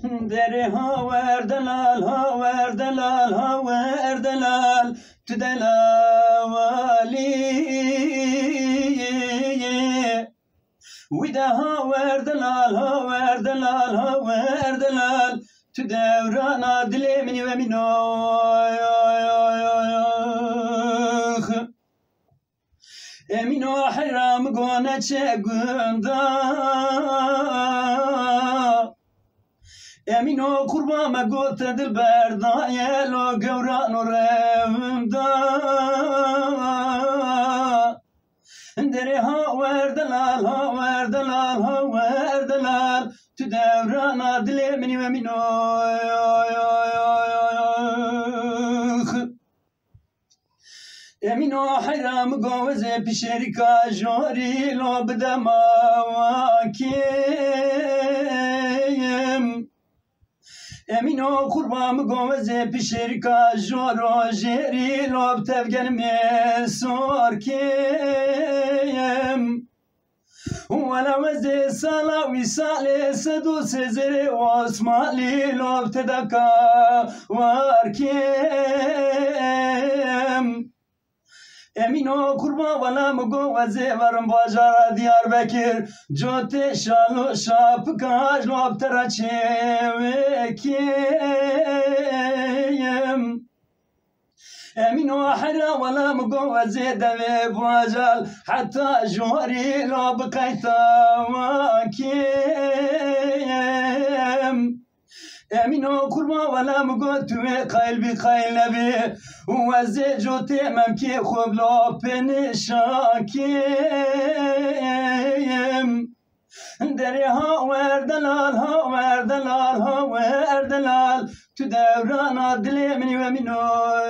Deri haver delal, haver delal, haver delal, tu delawali. Wida haver delal, haver delal, haver delal, tu devrana dilemini ve minoy. Emino hayram gone çegunda. Emino kurbama gote dilberda yelo gevran orevda. Deri haver delal, haver delal, haver delal, tu devrana dilemini ve minoy. Emino hayram goze pişerika jori lo bdemakim. Emino kurbam goze pişerika joro jeri lo btevgelme sorkim. Wala weze sala wisale sedu sezere osmali lo btedaka varkim. Emino kurban bana mugo vaze varım bajara Diyarbakır Cote şalu şapkaj loptera çevekim. Emino hara valla mugo vaze deve bajal hatta jori lopkayta vakim. Emino kurma valla mugo tüve kalbi kaylebi Uvaze jote memki khublo penişakim. Deri haver delal, haver delal, haver delal, tu devrana dilemini ve minoy.